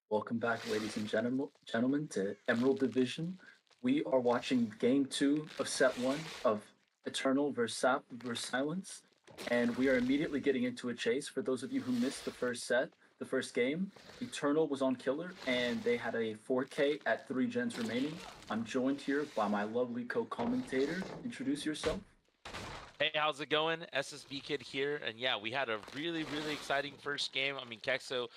Welcome back, ladies and gentlemen, to Emerald Division. We are watching Game 2 of Set 1 of Eternal versus Sap versus Silence, and we are immediately getting into a chase. For those of you who missed the first set, the first game, Eternal was on Killer, and they had a 4K at 3 gens remaining. I'm joined here by my lovely co-commentator. Introduce yourself. Hey, how's it going? SSB Kid here. And yeah, we had a really exciting first game. I mean, Kexo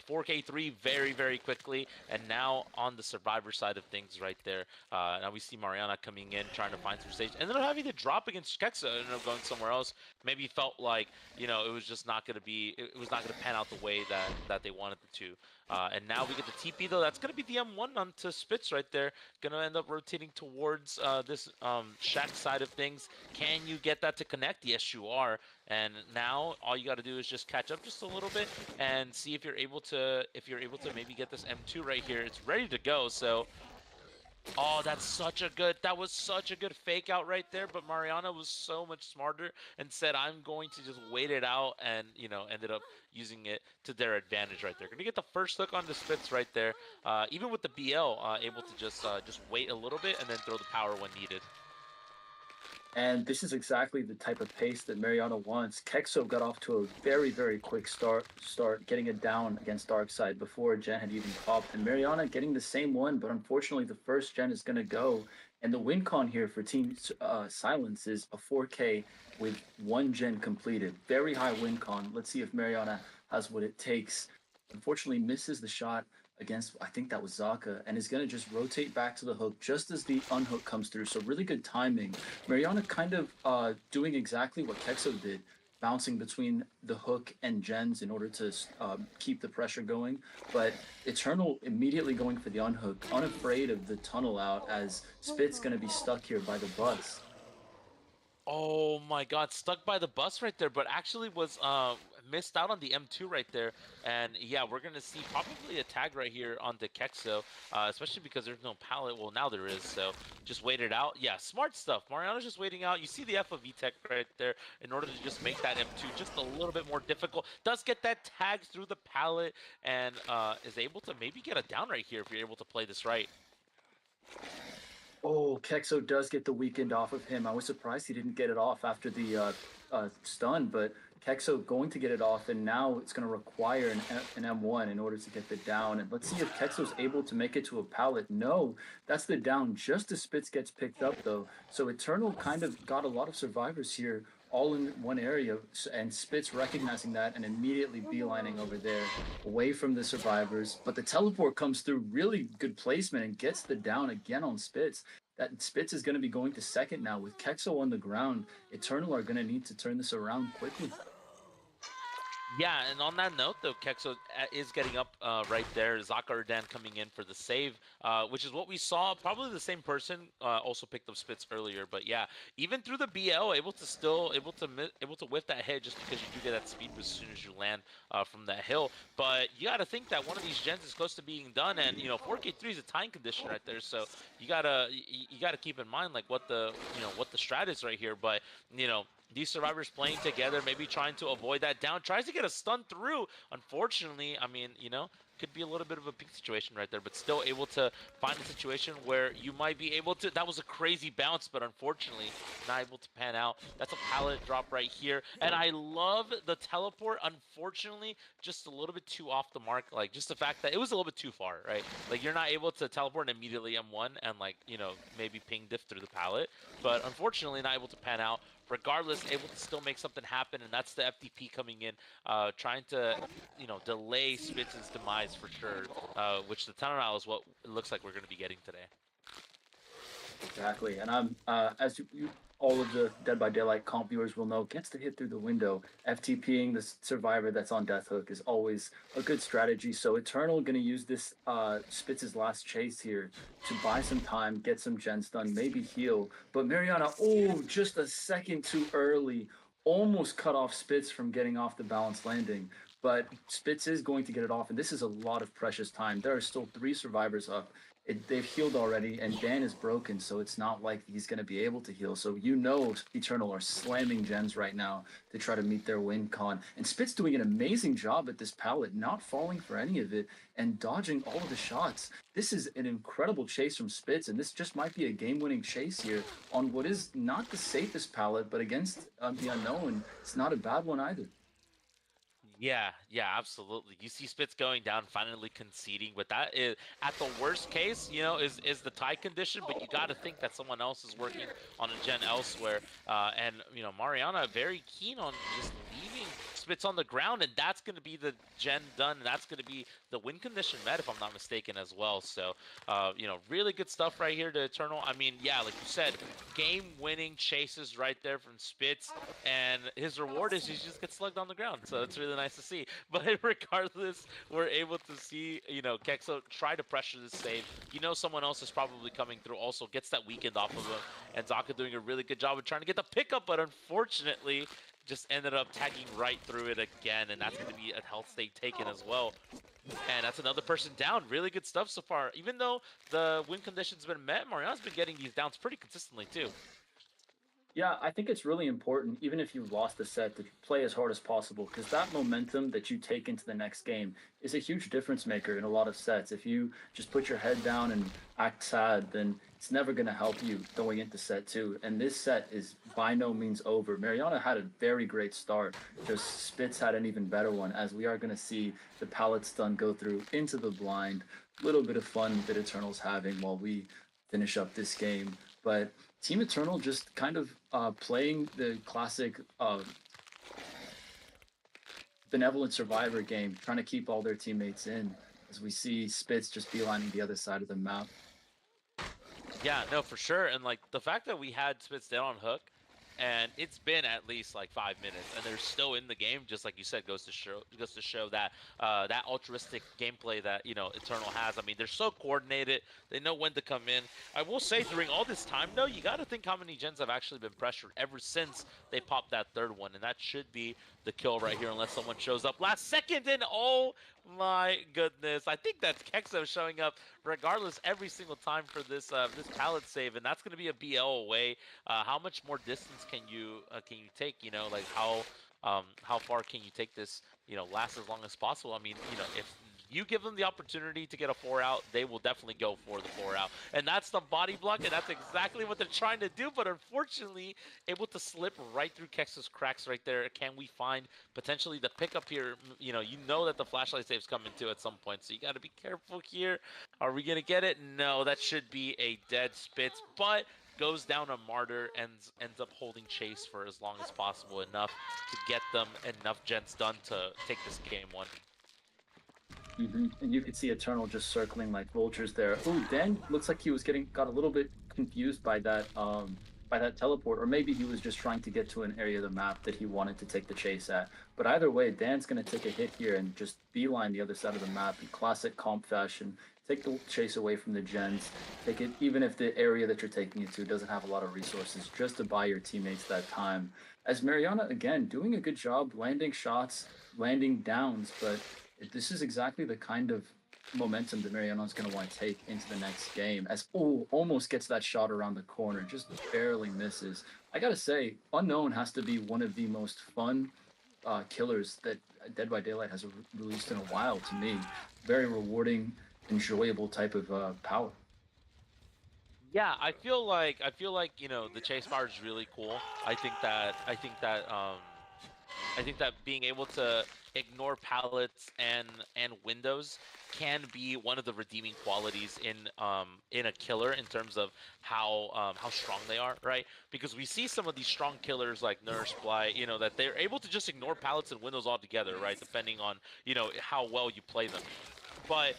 4K3 very quickly. And now on the survivor side of things right there. Now we see Mariana coming in, trying to find some stage. And then having to drop against Kexo and ended up going somewhere else. Maybe felt like, it was just not going to be, it was not going to pan out the way that they wanted it to. And now we get the TP though. That's going to be the M1 onto Spitz right there. Going to end up rotating towards this Shack side of things. Can you get that to connect? Yes, you are. And now all you got to do is just catch up just a little bit and see if you're able to maybe get this M2 right here. It's ready to go. So oh, that was such a good fake out right there, but Mariana was so much smarter and said, I'm going to just wait it out and, ended up using it to their advantage right there. Gonna get the first hook on the Spitz right there. Even with the BL, able to just wait a little bit and then throw the power when needed. And this is exactly the type of pace that Mariana wants. Kexo got off to a very quick start getting it down against Darkseid before Gen had even popped. And Mariana getting the same one, but unfortunately the first Gen is going to go. And the win con here for Team Silence is a 4K with one Gen completed. Very high win con. Let's see if Mariana has what it takes. Unfortunately misses the shot against, I think that was Zaka, and is going to just rotate back to the hook just as the unhook comes through. So really good timing. Mariana kind of doing exactly what Kexo did, bouncing between the hook and gens in order to keep the pressure going. But Eternal immediately going for the unhook, unafraid of the tunnel out as Spit's going to be stuck here by the bus. Oh my God, stuck by the bus right there, but actually was missed out on the M2 right there. And yeah, we're gonna see probably a tag right here on the Kexo, especially because there's no pallet. Well, now there is, so just wait it out. Yeah, smart stuff. Mariano's just waiting out. You see the F of tech right there in order to just make that M2 just a little bit more difficult. Does get that tag through the pallet and is able to maybe get a down right here if you're able to play this right. Oh, Kexo does get the weekend off of him. I was surprised he didn't get it off after the stun, but Kexo going to get it off, and now it's going to require an M1 in order to get the down. And let's see if Kexo's able to make it to a pallet. No, that's the down just as Spitz gets picked up, though. So Eternal kind of got a lot of survivors here all in one area, and Spitz recognizing that and immediately beelining over there away from the survivors. But the teleport comes through, really good placement, and gets the down again on Spitz. That Spitz is going to be going to second now with Kexo on the ground. Eternal are going to need to turn this around quickly. Yeah, and on that note, though, Kexo is getting up right there. Zakardan coming in for the save, which is what we saw. Probably the same person also picked up Spitz earlier, but yeah, even through the BL, able to whiff that hit just because you do get that speed boost as soon as you land from that hill. But you got to think that one of these gens is close to being done, and 4K3 is a time condition right there, so you gotta keep in mind like what the strat is right here. But these survivors playing together, maybe trying to avoid that down, tries to get a stun through. Unfortunately, I mean, could be a little bit of a peak situation right there, but still able to find a situation where you might be able to. That was a crazy bounce, but unfortunately, not able to pan out. That's a pallet drop right here, and I love the teleport. Unfortunately, just a little bit too off the mark. Like just the fact that it was a little bit too far, right? Like you're not able to teleport and immediately M1 and like maybe ping diff through the pallet, but unfortunately not able to pan out. Regardless, able to still make something happen, and that's the FDP coming in, trying to, delay Spitz's demise for sure, which the tunnel is what it looks like we're going to be getting today. Exactly, and I'm as all of the Dead by Daylight comp viewers will know, gets to hit through the window. FTPing the survivor that's on Death Hook is always a good strategy. So Eternal going to use this Spitz's last chase here to buy some time, get some gen stun, maybe heal. But Mariana, oh, just a second too early, almost cut off Spitz from getting off the balance landing. but Spitz is going to get it off, and this is a lot of precious time. There are still 3 survivors up. They've healed already, and Dan is broken, so it's not like he's going to be able to heal. So you know Eternal are slamming gens right now to try to meet their win con. And Spitz doing an amazing job at this pallet, not falling for any of it and dodging all of the shots. This is an incredible chase from Spitz, and this just might be a game-winning chase here on what is not the safest pallet, but against the unknown, it's not a bad one either. Yeah, yeah, absolutely. You see Spitz going down, finally conceding, but that is at the worst case, is the tie condition. But you got to think that someone else is working on a gen elsewhere, and Mariana very keen on just leaving Spitz on the ground, and that's going to be the gen done, and that's going to be the win condition met, if I'm not mistaken, as well. So, really good stuff right here to Eternal. I mean, yeah, like you said, game-winning chases right there from Spitz, and his reward is he just gets slugged on the ground. So it's really nice to see. But regardless, we're able to see, Kexo try to pressure this save. Someone else is probably coming through also, gets that weekend off of him, and Zaka doing a really good job of trying to get the pickup, but unfortunately, just ended up tagging right through it again, and that's going to be a health stake taken as well. And that's another person down. Really good stuff so far. Even though the win condition's been met, Mariana's been getting these downs pretty consistently too. Yeah, I think it's really important, even if you've lost the set, to play as hard as possible because that momentum that you take into the next game is a huge difference maker in a lot of sets. If you just put your head down and act sad, then it's never going to help you going into set two. And this set is by no means over. Mariana had a very great start, just Spitz had an even better one, as we are going to see the pallet stun go through into the blind. Little bit of fun that Eternal's having while we finish up this game. But Team Eternal just kind of playing the classic benevolent survivor game, trying to keep all their teammates in, as we see Spitz just beelining the other side of the map. Yeah, no, for sure. And like the fact that we had Spitz down on hook, and it's been at least like 5 minutes, and they're still in the game, just like you said, goes to show that that altruistic gameplay that Eternal has. I mean, they're so coordinated. They know when to come in. I will say, during all this time, though, you got to think how many gens have actually been pressured ever since they popped that third one, and that should be the kill right here, unless someone shows up last second. And oh my goodness, I think that's Kexo showing up regardless every single time for this pallet save, and that's going to be a BL away. How much more distance can you take? Like how far can you take this? Last as long as possible. I mean, if you give them the opportunity to get a 4 out, they will definitely go for the 4 out. And that's the body block, and that's exactly what they're trying to do, but unfortunately, able to slip right through Kex's cracks right there. Can we find potentially the pickup here? You know that the flashlight save's coming too at some point, so you got to be careful here. Are we going to get it? No, that should be a dead Spitz, but goes down a martyr and ends up holding chase for as long as possible, enough to get them enough gens done to take this game one. And you could see Eternal just circling like vultures there. Oh, Dan looks like he was got a little bit confused by that teleport, or maybe he was just trying to get to an area of the map that he wanted to take the chase at. But either way, Dan's going to take a hit here and just beeline the other side of the map in classic comp fashion. Take the chase away from the gens. Take it, even if the area that you're taking it to doesn't have a lot of resources, just to buy your teammates that time. As Mariana, again, doing a good job landing shots, landing downs, but this is exactly the kind of momentum that Mariano's going to want to take into the next game. As almost gets that shot around the corner, just barely misses. I gotta say, Unknown has to be one of the most fun killers that Dead by Daylight has released in a while. To me, very rewarding, enjoyable type of power. Yeah, I feel like the chase bar is really cool. I think that being able to ignore pallets and windows can be one of the redeeming qualities in a killer, in terms of how strong they are, right? Because we see some of these strong killers like Nurse Blight, that they're able to just ignore pallets and windows altogether, right? Depending on how well you play them. But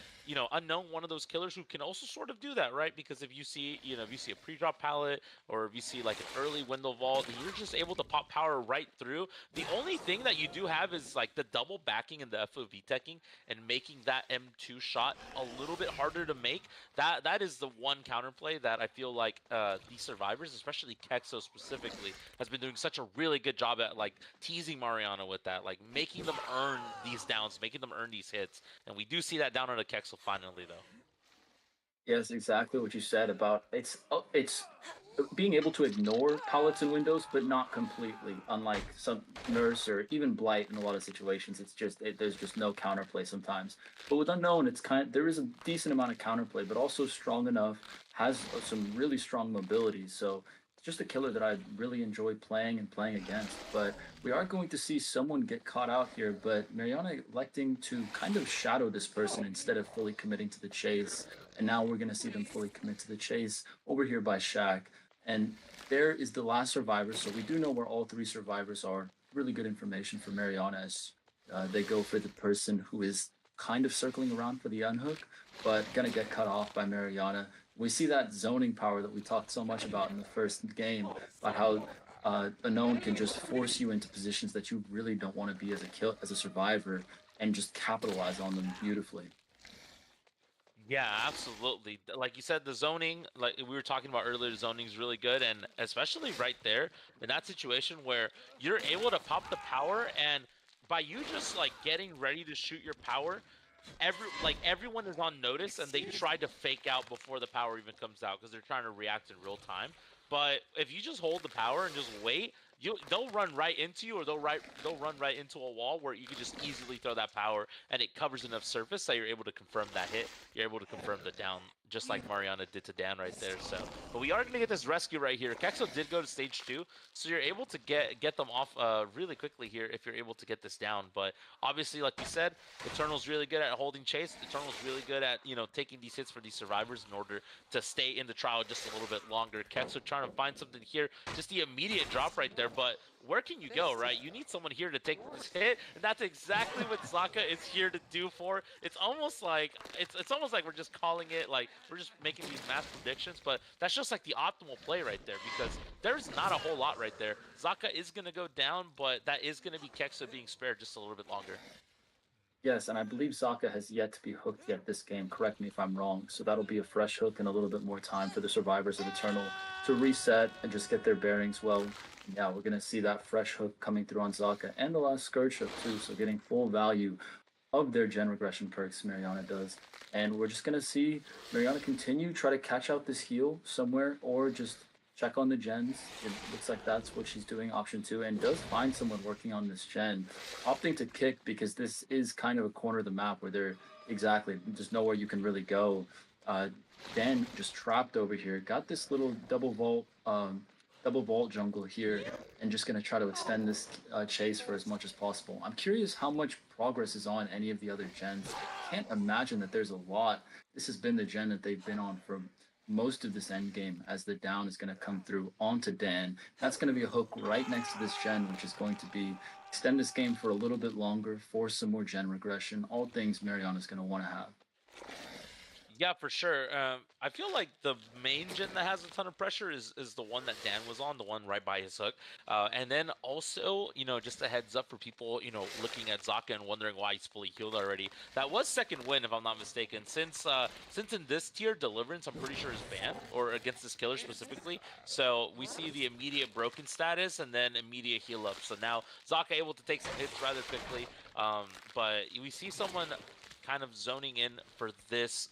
Unknown, one of those killers who can also sort of do that, right? Because if you see, if you see a pre-drop pallet or if you see like an early window vault, you're just able to pop power right through. The only thing that you do have is like the double backing and the FOV teching and making that M2 shot a little bit harder to make. That is the one counterplay that I feel like these survivors, especially Kexo specifically, has been doing such a really good job at like teasing Mariana with that, like making them earn these downs, making them earn these hits. And we do see that down on the Kexel finally, though. Yes, exactly what you said about it's being able to ignore pallets and windows, but not completely. Unlike some Nurse or even Blight in a lot of situations, there's just no counterplay sometimes. But with Unknown, there is a decent amount of counterplay, but also strong enough, has some really strong mobility. So it's just a killer that I really enjoy playing and playing against. But we are going to see someone get caught out here, but Mariana electing to kind of shadow this person instead of fully committing to the chase. And now we're going to see them fully commit to the chase over here by Shaq. And there is the last survivor. So we do know where all three survivors are. Really good information for Mariana as they go for the person who is kind of circling around for the unhook, but going to get cut off by Mariana. We see that zoning power that we talked so much about in the first game, about how a known can just force you into positions that you really don't want to be as a survivor, and just capitalize on them beautifully. Yeah, absolutely. Like you said, the zoning, like we were talking about earlier, zoning is really good, and especially right there in that situation where you're able to pop the power, and by you just like getting ready to shoot your power, everyone is on notice and they try to fake out before the power even comes out because they're trying to react in real time. But if you just hold the power and just wait, they'll run right into you, or they'll run right into a wall where you can just easily throw that power and it covers enough surface that you're able to confirm that hit. You're able to confirm the down, just like Mariana did to Dan right there. So, but we are gonna get this rescue right here. Kexo did go to stage 2, so you're able to get them off really quickly here if you're able to get this down. But obviously, like you said, Eternal's really good at holding chase. Eternal's really good at taking these hits for these survivors in order to stay in the trial just a little bit longer. Kexo trying to find something here, just the immediate drop right there. But where can you go, right? You need someone here to take this hit, and that's exactly what Zaka is here to do for. It's almost like we're just calling it, like we're just making these mass predictions, but that's just like the optimal play right there because there's not a whole lot right there. Zaka is gonna go down, but that is gonna be Kexo being spared just a little bit longer. Yes, and I believe Zaka has yet to be hooked yet this game. Correct me if I'm wrong. So that'll be a fresh hook and a little bit more time for the survivors of Eternal to reset and just get their bearings. Well, yeah, we're gonna see that fresh hook coming through on Zaka and the last Scourge hook too. So getting full value of their gen regression perks Mariana does. And we're just gonna see Mariana continue, try to catch out this heal somewhere, or just check on the gens. It looks like that's what she's doing, option 2, and does find someone working on this gen, opting to kick because this is kind of a corner of the map where there's nowhere you can really go. Dan just trapped over here, got this little double vault jungle here, and just gonna try to extend this chase for as much as possible. I'm curious how much progress is on any of the other gens. Can't imagine that there's a lot. This has been the gen that they've been on for most of this end game, as the down is going to come through onto Dan. That's going to be a hook right next to this gen, which is going to be extend this game for a little bit longer, force some more gen regression, all things Mariana's going to want to have. Yeah, for sure. I feel like the main gen that has a ton of pressure is the one that Dan was on, the one right by his hook. And then also, just a heads up for people, looking at Zaka and wondering why he's fully healed already. That was second win, if I'm not mistaken. Since in this tier, Deliverance, I'm pretty sure is banned, or against this killer specifically. So we see the immediate broken status and then immediate heal up. So now Zaka able to take some hits rather quickly. But we see someone kind of zoning in for this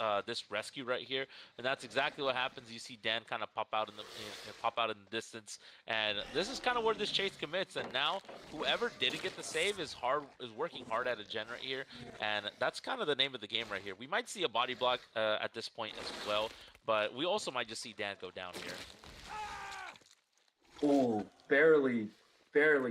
rescue right here, and that's exactly what happens. You see Dan kind of pop out in the distance, and this is kind of where this chase commits. And now whoever didn't get the save is working hard at a gen right here, and that's kind of the name of the game right here. We might see a body block at this point as well, but we also might just see Dan go down here. Oh, barely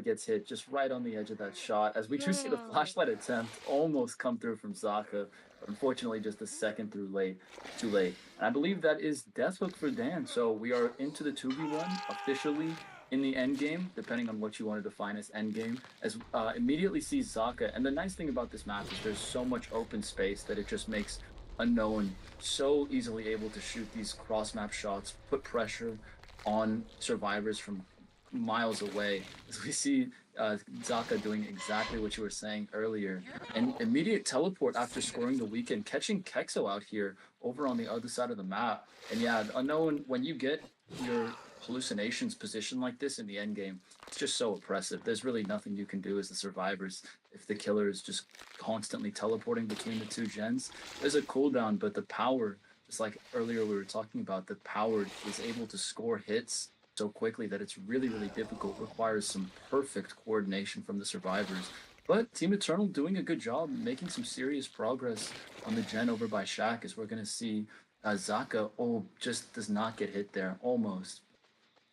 gets hit, just right on the edge of that shot. As we do see the flashlight attempt almost come through from Zaka, but unfortunately just a second too late. And I believe that is death hook for Dan. So we are into the 2v1 officially in the end game, depending on what you want to define as end game, as immediately sees Zaka. And the nice thing about this map is there's so much open space that it just makes Unknown so easily able to shoot these cross map shots, put pressure on survivors from miles away. As we see Zaka doing exactly what you were saying earlier. An immediate teleport after scoring the weekend, catching Kexo out here over on the other side of the map. And yeah, Unknown, when you get your hallucinations positioned like this in the end game, it's just so oppressive. There's really nothing you can do as the survivors if the killer is just constantly teleporting between the two gens. There's a cooldown, but the power, just like earlier we were talking about, the power is able to score hits so quickly that it's really, really difficult. Requires some perfect coordination from the survivors. But Team Eternal doing a good job, making some serious progress on the gen over by Shaq, as we're going to see Zaka, just does not get hit there, almost.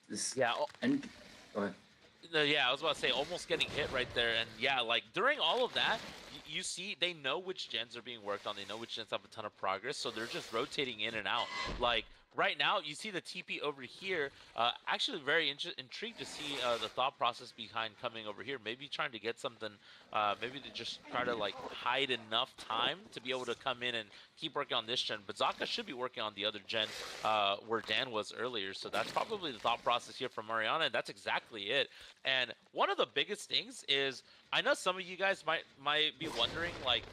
This, Yeah, and, go ahead. no, yeah, I was about to say almost getting hit right there, and yeah, like during all of that, you see they know which gens are being worked on. They know which gens have a ton of progress, so they're just rotating in and out. Like right now, you see the TP over here. Actually, very intrigued to see the thought process behind coming over here. Maybe trying to get something. Maybe to just try to like hide enough time to be able to come in and keep working on this gen. But Zaka should be working on the other gen where Dan was earlier. So that's probably the thought process here from Mariana, and that's exactly it. And one of the biggest things is I know some of you guys might be wondering like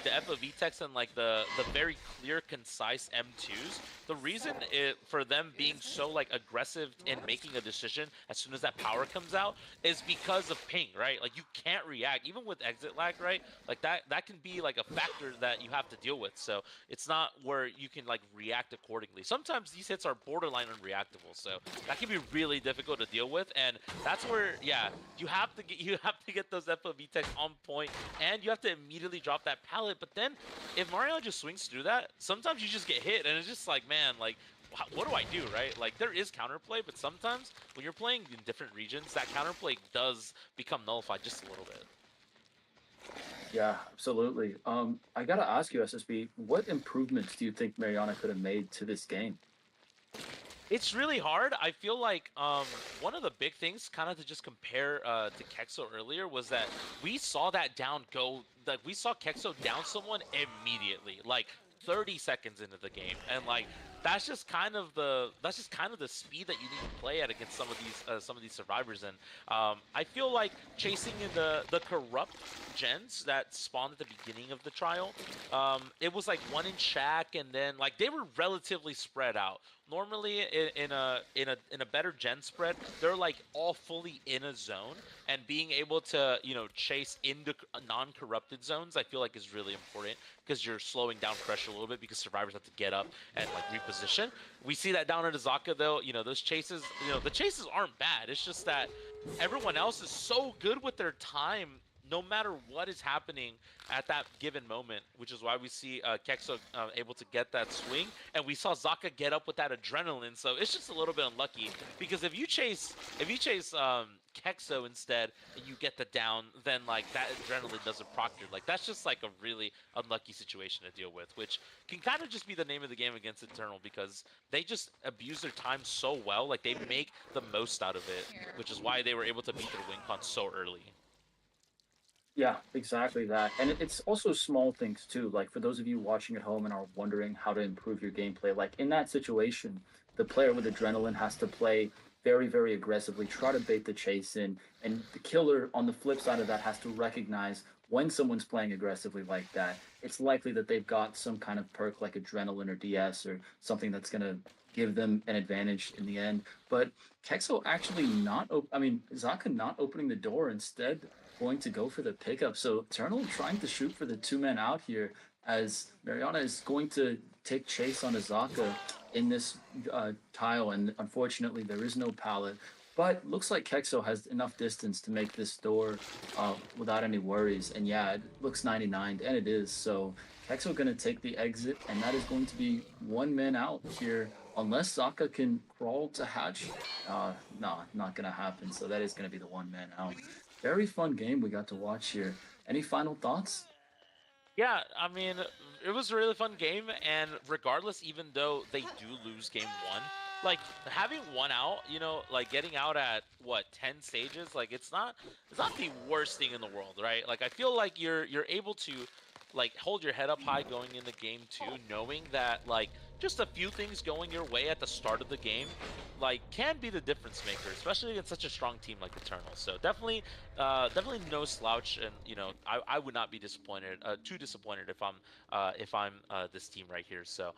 the FOV text and like the very clear, concise M2s. The reason for them being so like aggressive in making a decision as soon as that power comes out is because of ping, right? Like you can't react even with exit lag, right? Like that can be like a factor that you have to deal with. So it's not where you can like react accordingly. Sometimes these hits are borderline unreactable, so that can be really difficult to deal with. And that's where, yeah, you have to get those FOV techs on point, and you have to immediately drop that pallet. But then if Mario just swings through that, sometimes you just get hit, and it's just like, man, like what do I do, right? Like there is counterplay, but sometimes when you're playing in different regions, that counterplay does become nullified just a little bit. Yeah, absolutely. I gotta ask you, SSB, what improvements do you think Mariana could have made to this game? It's really hard. I feel like one of the big things, kind of to just compare to Kexo earlier, was that we saw that down go. Like we saw Kexo down someone immediately, like 30 seconds into the game, and like that's just kind of the speed that you need to play at against some of these survivors. And I feel like chasing in the corrupt gens that spawned at the beginning of the trial, it was like one in Shack, and then like they were relatively spread out. Normally in a better gen spread, they're like all fully in a zone, and being able to chase into non-corrupted zones, I feel like is really important because you're slowing down pressure a little bit because survivors have to get up and like reposition. We see that down at Azaka though. Those chases, the chases aren't bad. It's just that everyone else is so good with their time no matter what is happening at that given moment, which is why we see Kexo able to get that swing, and we saw Zaka get up with that adrenaline. So it's just a little bit unlucky because if you chase Kexo instead and you get the down, then like that adrenaline doesn't proctor. Like that's just like a really unlucky situation to deal with, which can kind of just be the name of the game against Eternal because they just abuse their time so well. Like they make the most out of it, which is why they were able to beat their win con so early. Yeah, exactly that. And it's also small things too. Like for those of you watching at home and are wondering how to improve your gameplay, like in that situation, the player with adrenaline has to play very, very aggressively, try to bait the chase in, and the killer on the flip side of that has to recognize when someone's playing aggressively like that. It's likely that they've got some kind of perk like adrenaline or DS or something that's gonna give them an advantage in the end. But Kexo actually not I mean Zaka not opening the door, instead going to go for the pickup. So Eternal trying to shoot for the two men out here as Mariana is going to take chase on Azaka in this tile, and unfortunately there is no pallet. But looks like Kexo has enough distance to make this door without any worries. And yeah, it looks 99, and it is. So Kexo going to take the exit, and that is going to be one man out here. Unless Zaka can crawl to hatch, no, not going to happen. So that is going to be the one man out. Very fun game we got to watch here. Any final thoughts? Yeah, I mean, it was a really fun game, and regardless, even though they do lose game one, like having one out, like getting out at what 10 stages, like it's not the worst thing in the world, right? Like I feel like you're able to like hold your head up high going in the game too, knowing that like just a few things going your way at the start of the game like can be the difference maker, especially against such a strong team like Eternal. So definitely definitely no slouch, and I would not be disappointed, too disappointed if I'm this team right here. So